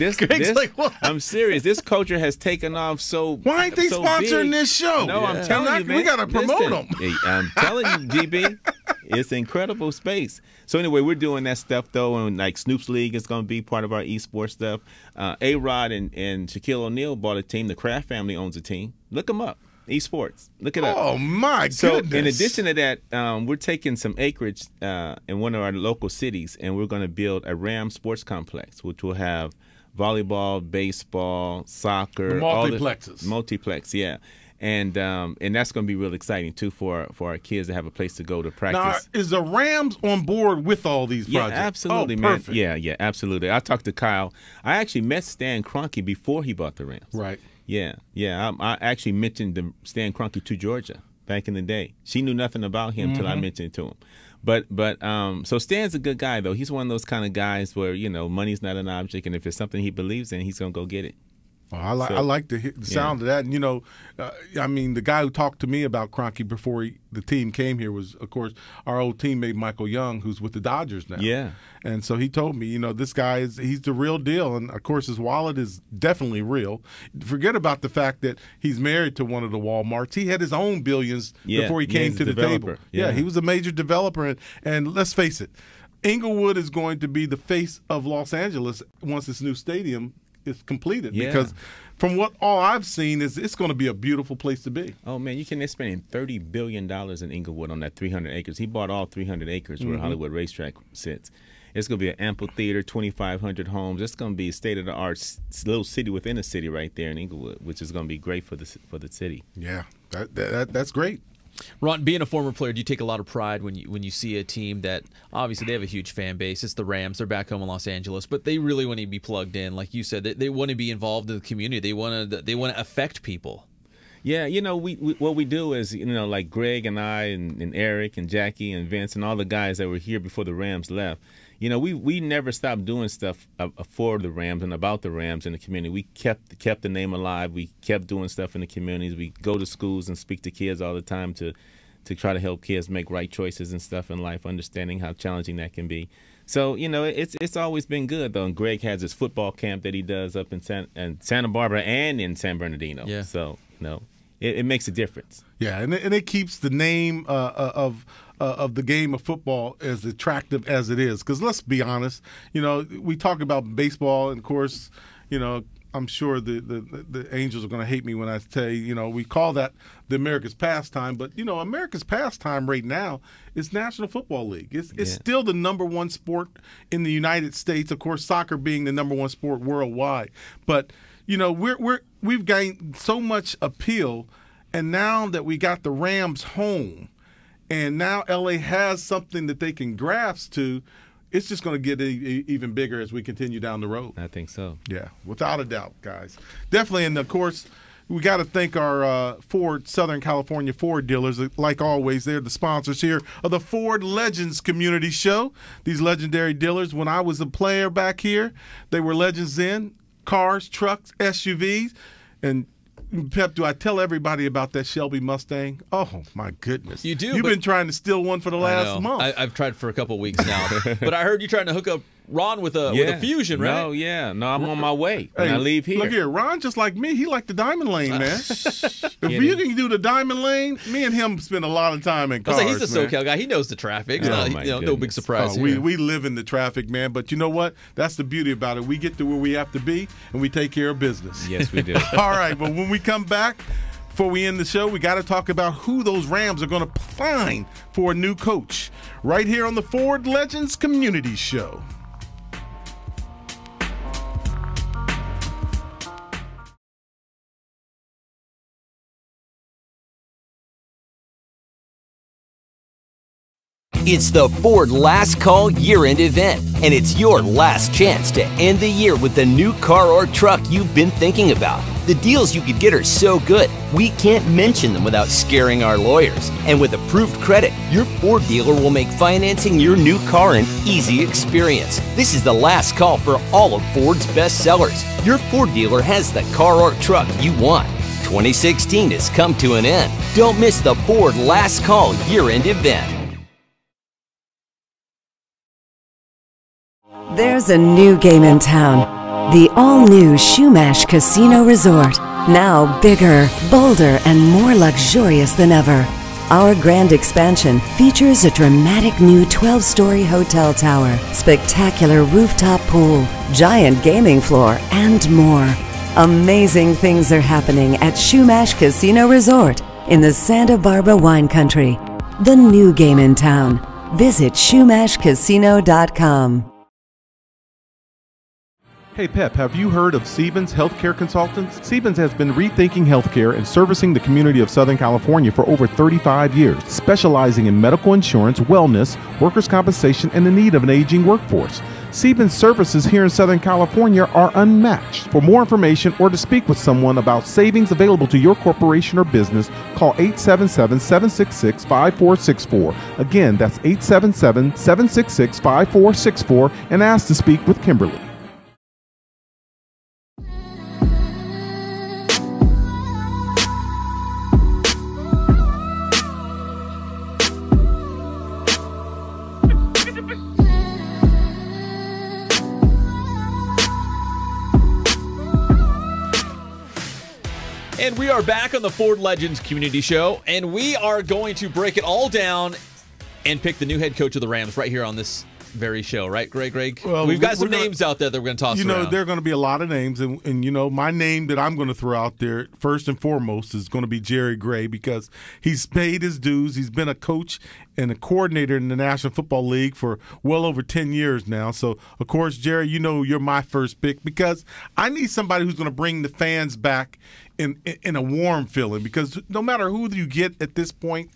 like, what? I'm serious. This culture has taken off so Why ain't they sponsoring big. this show? No, I'm telling you, man. We got to promote them. Hey, I'm telling you, GB, it's incredible space. So anyway, we're doing that stuff, though, and like Snoop's League is going to be part of our esports stuff. A-Rod and Shaquille O'Neal bought a team. The Kraft family owns a team. Look them up. Esports. Look it up. Oh, my goodness. So in addition to that, we're taking some acreage in one of our local cities, and we're going to build a Ram sports complex, which will have volleyball, baseball, soccer. Multiplexes. Multiplex, yeah. And that's going to be real exciting, too, for our kids to have a place to go to practice. Now, is the Rams on board with all these projects? Yeah, absolutely, man. Perfect. Yeah, absolutely. I talked to Kyle. I actually met Stan Kroenke before he bought the Rams. Right. Yeah. I actually mentioned Stan Kroenke to Georgia back in the day. She knew nothing about him till I mentioned it to him. But so Stan's a good guy, though. He's one of those kind of guys where, money's not an object, and if it's something he believes in, he's going to go get it. Oh, I like the sound of that. And, the guy who talked to me about Kroenke before the team came here was, of course, our old teammate Michael Young, who's with the Dodgers now. Yeah. And so he told me, this guy he's the real deal. And, of course, his wallet is definitely real. Forget about the fact that he's married to one of the Walmarts. He had his own billions before he came to the table. Yeah, he was a major developer. And let's face it, Inglewood is going to be the face of Los Angeles once this new stadium is completed, because from what all I've seen is it's going to be a beautiful place to be. Oh man, they're spending $30 billion in Inglewood on that 300 acres. He bought all 300 acres where Hollywood Racetrack sits. It's going to be an amphitheater, 2,500 homes. It's going to be a state-of-the-art little city within a city right there in Inglewood, which is going to be great for the city. Yeah, that's great. Ron, being a former player, do you take a lot of pride when you see a team that obviously they have a huge fan base? It's the Rams. They're back home in Los Angeles, but they really want to be plugged in, like you said. They want to be involved in the community. They want to affect people. Yeah, we what we do is, like Greg and I and Eric and Jackie and Vince and all the guys that were here before the Rams left. We never stopped doing stuff for the Rams and about the Rams in the community. We kept the name alive. We kept doing stuff in the communities. We go to schools and speak to kids all the time to to try to help kids make right choices and stuff in life, understanding how challenging that can be. So, it's always been good, though. And Greg has his football camp that he does up in Santa Barbara and in San Bernardino. Yeah. So, it makes a difference. Yeah, and it keeps the name of the game of football as attractive as it is. Because let's be honest, we talk about baseball, and of course, I'm sure the Angels are going to hate me when I say, we call that the America's pastime. But, America's pastime right now is National Football League. It's still the number one sport in the United States, of course, soccer being the number one sport worldwide. But, we've gained so much appeal, and now that we got the Rams home, and now LA has something that they can grasp to, it's just going to get even bigger as we continue down the road. I think so. Yeah, without a doubt, guys. Definitely, and of course, we got to thank our Southern California Ford dealers. Like always, they're the sponsors here of the Ford Legends Community Show. These legendary dealers, when I was a player back here, they were legends in cars, trucks, SUVs, and Pep, do I tell everybody about that Shelby Mustang? Oh, my goodness. You do. You've been trying to steal one for the last month. I've tried for a couple of weeks now. But I heard you trying to hook up Ron with a Fusion, right? No, I'm on my way when I leave here. Look here, Ron, just like me, he liked the Diamond Lane, man. If you can do the Diamond Lane, me and him spend a lot of time in cars. He's a SoCal guy. He knows the traffic. No big surprise here. We live in the traffic, man. But you know what? That's the beauty about it. We get to where we have to be, and we take care of business. Yes, we do. All right, but when we come back, before we end the show, we got to talk about who those Rams are going to find for a new coach right here on the Ford Legends Community Show. It's the Ford Last Call Year-End event, and it's your last chance to end the year with the new car or truck you've been thinking about. The deals you could get are so good, we can't mention them without scaring our lawyers. And with approved credit, your Ford dealer will make financing your new car an easy experience. This is the last call for all of Ford's best sellers. Your Ford dealer has the car or truck you want. 2016 has come to an end. Don't miss the Ford Last Call Year-End event. There's a new game in town. The all-new Shumash Casino Resort. Now bigger, bolder, and more luxurious than ever. Our grand expansion features a dramatic new 12-story hotel tower, spectacular rooftop pool, giant gaming floor, and more. Amazing things are happening at Shumash Casino Resort in the Santa Barbara wine country. The new game in town. Visit ShumashCasino.com. Hey Pep, have you heard of Siebens Healthcare Consultants? Siebens has been rethinking healthcare and servicing the community of Southern California for over 35 years, specializing in medical insurance, wellness, workers' compensation, and the need of an aging workforce. Siebens services here in Southern California are unmatched. For more information or to speak with someone about savings available to your corporation or business, call 877-766-5464. Again, that's 877-766-5464 and ask to speak with Kimberly. And we are back on the Ford Legends Community Show, and we are going to break it all down and pick the new head coach of the Rams right here on this very show, right, Greg? Well, we've got some names out there that we're going to toss around. There are going to be a lot of names, and my name that I'm going to throw out there, first and foremost, is going to be Jerry Gray, because he's paid his dues. He's been a coach and a coordinator in the National Football League for well over 10 years now. So, of course, Jerry, you're my first pick, because I need somebody who's going to bring the fans back in a warm feeling, because no matter who you get at this point,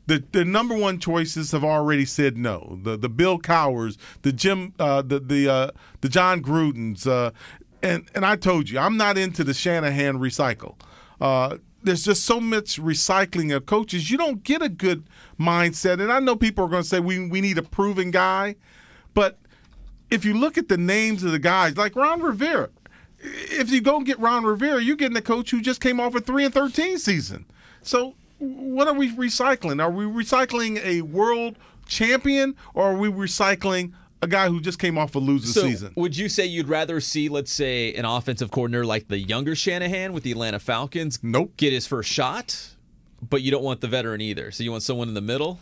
the number one choices have already said no. The Bill Cowers, the John Grudens, and I told you I'm not into the Shanahan recycle. There's just so much recycling of coaches. You don't get a good mindset. And I know people are going to say we need a proven guy, but if you look at the names of the guys, like Ron Rivera, if you go and get Ron Rivera, you're getting a coach who just came off a 3-13 season. So what are we recycling? Are we recycling a world champion, or are we recycling a guy who just came off a losing season? Would you say you'd rather see, let's say, an offensive coordinator like the younger Shanahan with the Atlanta Falcons get his first shot, but you don't want the veteran either? So you want someone in the middle?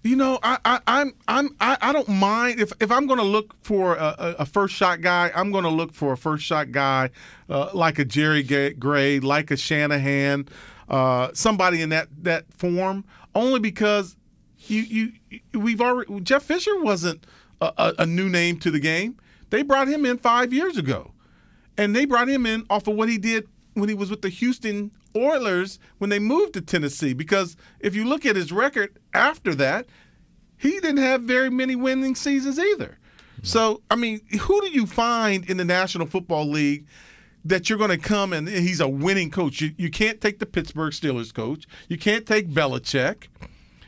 You know, I don't mind if I'm going to look for a first shot guy. I'm going to look for a first shot guy like a Jerry Gray, like a Shanahan, somebody in that form. Only because Jeff Fisher wasn't a new name to the game. They brought him in 5 years ago, and they brought him in off of what he did when he was with the Houston Oilers when they moved to Tennessee. Because if you look at his record after that, he didn't have very many winning seasons either. So, I mean, who do you find in the National Football League that you're going to come and he's a winning coach? You can't take the Pittsburgh Steelers coach. You can't take Belichick.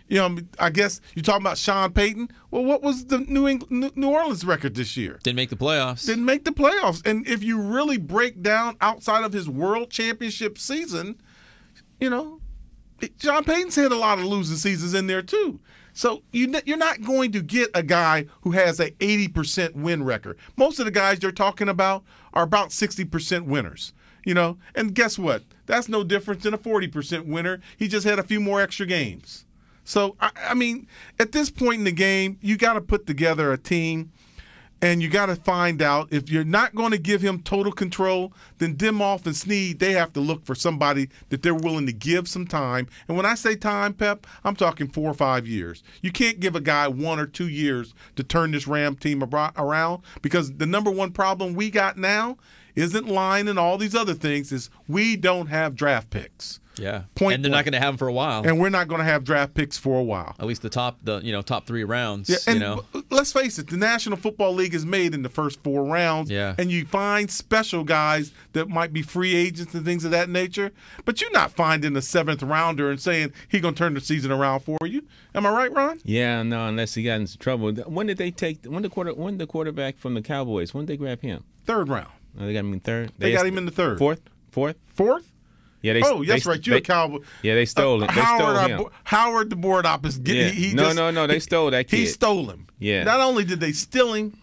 You know, I guess you're talking about Sean Payton. Well, what was the New Orleans record this year? Didn't make the playoffs. Didn't make the playoffs. And if you really break down outside of his world championship season, you know, Sean Payton's had a lot of losing seasons in there too. So you're not going to get a guy who has an 80% win record. Most of the guys they're talking about are about 60% winners. You know, and guess what? That's no different than a 40% winner. He just had a few more extra games. So, I mean, at this point in the game, you got to put together a team, and you got to find out if you're not going to give him total control, then Dimhoff and Snead, they have to look for somebody that they're willing to give some time. And when I say time, Pep, I'm talking 4 or 5 years. You can't give a guy 1 or 2 years to turn this Ram team around, because the number one problem we got now isn't line and all these other things, is we don't have draft picks. Yeah, and they're not going to have them for a while. And we're not going to have draft picks for a while. At least the top 3 rounds. Yeah, and let's face it, the National Football League is made in the first 4 rounds. Yeah. And you find special guys that might be free agents and things of that nature, but you're not finding a 7th rounder and saying he's going to turn the season around for you. Am I right, Ron? Yeah, no, unless he got into trouble. When did they take the quarterback from the Cowboys? When did they grab him? 3rd round. Oh, they got him in 3rd. They got him in the 3rd. 4th? 4th? Yeah, that's right. You're a Cowboy. Yeah, they stole it. They stole him. Howard, the board op, is getting. Yeah. No. They stole that kid. He stole him. Yeah. Not only did they steal him,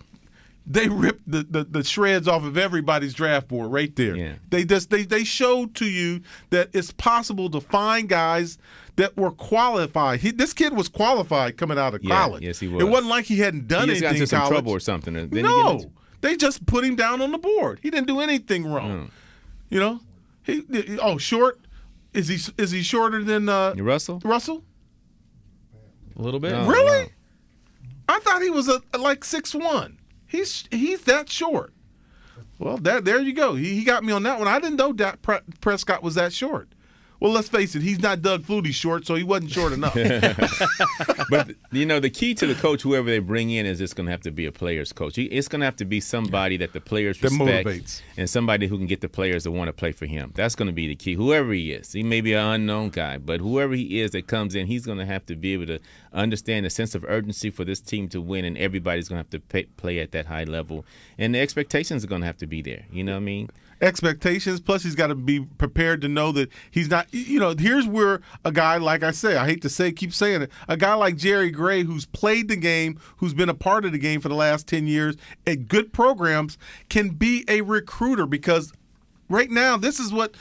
they ripped the shreds off of everybody's draft board right there. Yeah. They showed to you that it's possible to find guys that were qualified. This kid was qualified coming out of college. Yes, he was. It wasn't like he hadn't done anything. He just got into some college. trouble or something. No, they just put him down on the board. He didn't do anything wrong. You know, short. Is he shorter than Russell? Russell? A little bit. No, really? No. I thought he was like 6'1". He's that short. Well, there you go. He got me on that one. I didn't know Dak Prescott was that short. Well, let's face it, he's not Doug Flutie short, so he wasn't short enough. But, the key to the coach, whoever they bring in, is it's going to have to be a player's coach. It's going to have to be somebody that the players respect motivates. And somebody who can get the players to want to play for him. That's going to be the key, whoever he is. He may be an unknown guy, but whoever he is that comes in, he's going to have to be able to understand the sense of urgency for this team to win, and everybody's going to have to play at that high level. And the expectations are going to have to be there. You know what I mean? Expectations, plus he's got to be prepared to know that he's not, here's where a guy, like I say, I hate to keep saying it, a guy like Jerry Gray, who's played the game, who's been a part of the game for the last 10 years at good programs, can be a recruiter, because right now this is what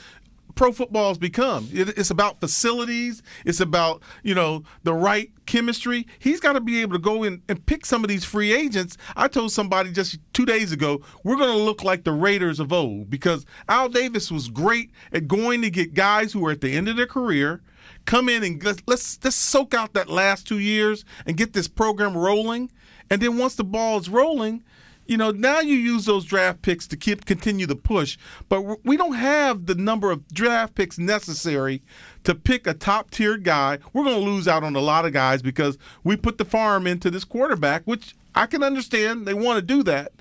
pro football has become. It's about facilities. It's about, the right chemistry. He's got to be able to go in and pick some of these free agents. I told somebody just 2 days ago, we're going to look like the Raiders of old, because Al Davis was great at going to get guys who are at the end of their career, come in and let's soak out that last 2 years and get this program rolling. And then once the ball is rolling, now you use those draft picks to continue the push, but we don't have the number of draft picks necessary to pick a top-tier guy. We're going to lose out on a lot of guys because we put the farm into this quarterback, which I can understand. They want to do that.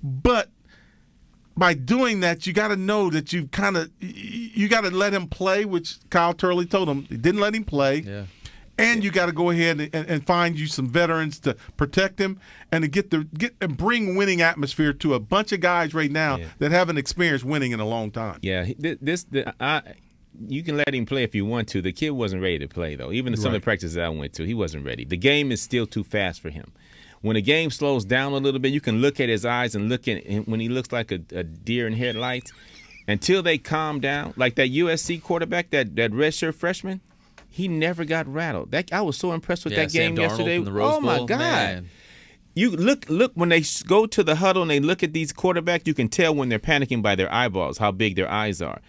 But by doing that, you got to know that you got to let him play, which Kyle Turley told him. He didn't let him play. Yeah. And you got to go ahead and find you some veterans to protect him and to bring winning atmosphere to a bunch of guys right now that haven't experienced winning in a long time. Yeah, you can let him play if you want to. The kid wasn't ready to play, though. Even some of the practices I went to, he wasn't ready. The game is still too fast for him. When the game slows down a little bit, you can look at his eyes and look at him when he looks like a deer in headlights. Until they calm down, like that USC quarterback, that redshirt freshman, he never got rattled. I was so impressed with that game yesterday. Oh my God! Man. You look when they go to the huddle and they look at these quarterbacks, you can tell when they're panicking by their eyeballs, how big their eyes are.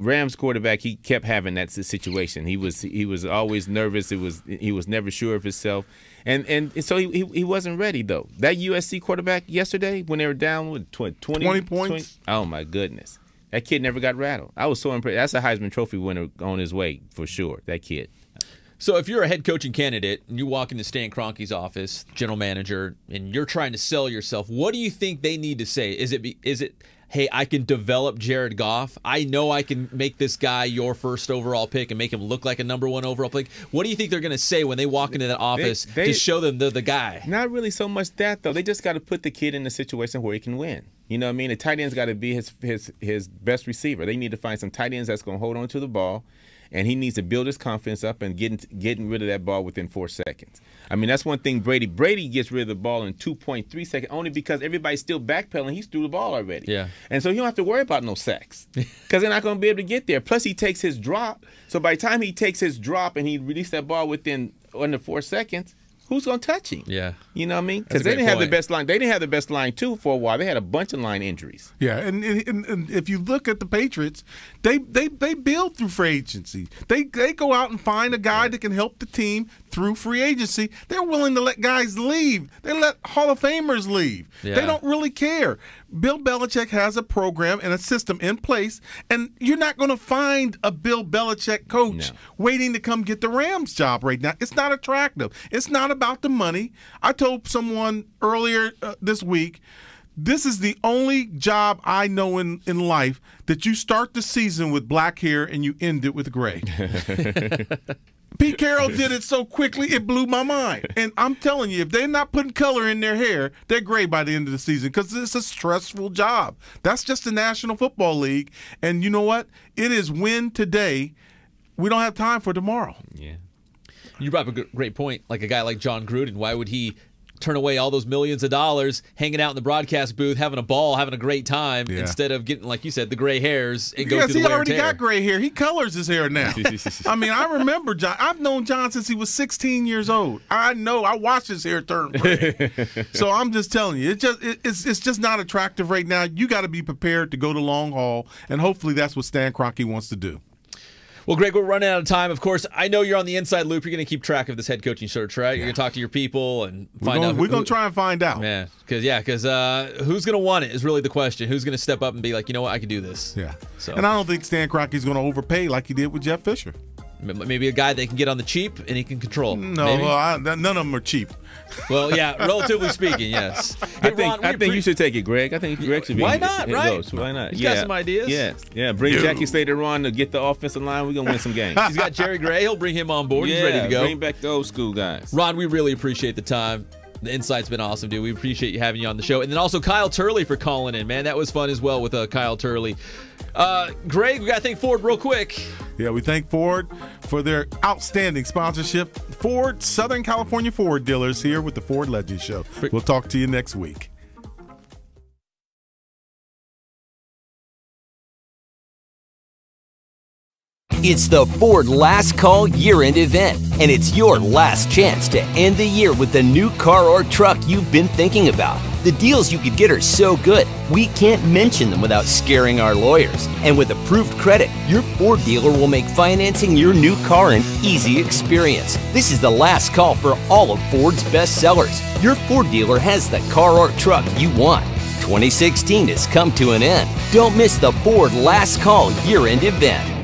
Rams quarterback, he kept having that situation. He was always nervous. He was never sure of himself, and so he wasn't ready though. That USC quarterback yesterday, when they were down with 20 points, 20, oh my goodness, that kid never got rattled. I was so impressed. That's a Heisman Trophy winner on his way for sure. That kid. So if you're a head coaching candidate and you walk into Stan Kroenke's office, general manager, and you're trying to sell yourself, what do you think they need to say? Is it? Hey, I can develop Jared Goff. I know I can make this guy your first overall pick and make him look like a number 1 overall pick. What do you think they're going to say when they walk into that office to show them they're the guy? Not really so much that, though. They just got to put the kid in a situation where he can win. You know what I mean? The tight end's got to be his best receiver. They need to find some tight ends that's going to hold on to the ball, and he needs to build his confidence up and getting rid of that ball within 4 seconds. I mean, that's one thing Brady gets rid of the ball in 2.3 seconds only because everybody's still backpedaling. He's threw the ball already. Yeah. And so you don't have to worry about no sacks because they're not going to be able to get there. Plus, he takes his drop. So by the time he takes his drop and he releases that ball within under 4 seconds, who's going to touch him? Yeah. You know what I mean? Because they didn't have the best line. They didn't have the best line, too, for a while. They had a bunch of line injuries. Yeah, and if you look at the Patriots, they build through free agency. They go out and find a guy that can help the team through free agency. They're willing to let guys leave. They let Hall of Famers leave. Yeah. They don't really care. Bill Belichick has a program and a system in place, and you're not going to find a Bill Belichick coach waiting to come get the Rams job right now. It's not attractive. It's not about the money. I told someone earlier this week, this is the only job I know in life that you start the season with black hair and you end it with gray. Pete Carroll did it so quickly, it blew my mind. And I'm telling you, if they're not putting color in their hair, they're gray by the end of the season because it's a stressful job. That's just the National Football League. And you know what? It is win today. We don't have time for tomorrow. Yeah. You brought up a great point. Like a guy like John Gruden, why would he turn away all those millions of dollars hanging out in the broadcast booth, having a ball, having a great time, instead of getting, like you said, the gray hairs and go through the wear and tear? He already got gray hair. He colors his hair now. I mean, I remember John. I've known John since he was 16 years old. I know. I watched his hair turn gray. So I'm just telling you, it's just not attractive right now. You got to be prepared to go the long haul, and hopefully that's what Stan Kroenke wants to do. Well, Greg, we're running out of time. Of course, I know you're on the inside loop. You're going to keep track of this head coaching search, right? You're going to talk to your people and find out. We're going to try and find out. Yeah, because who's going to want it is really the question. Who's going to step up and be like, you know what, I can do this. Yeah. So. And I don't think Stan Kroenke's going to overpay like he did with Jeff Fisher. Maybe a guy they can get on the cheap and he can control. No, none of them are cheap. Well, yeah, relatively speaking, yes. Hey, I think you should take it, Greg. I think Greg should be. Why not, right? Why not? He's got some ideas. Yeah. Bring Jackie Slater on to get the offensive line. We're going to win some games. He's got Jerry Gray. He'll bring him on board. He's ready to go. Bring back the old school guys. Ron, we really appreciate the time. The insight's been awesome, dude. We appreciate you having you on the show. And then also Kyle Turley for calling in, man. That was fun as well with Kyle Turley. Greg, we got to thank Ford real quick. Yeah, we thank Ford for their outstanding sponsorship. Ford, Southern California Ford dealers here with the Ford Legend Show. We'll talk to you next week. It's the Ford Last Call year-end event, and it's your last chance to end the year with the new car or truck you've been thinking about. The deals you could get are so good, we can't mention them without scaring our lawyers. And with approved credit, your Ford dealer will make financing your new car an easy experience. This is the last call for all of Ford's best sellers. Your Ford dealer has the car or truck you want. 2016 has come to an end. Don't miss the Ford Last Call year-end event.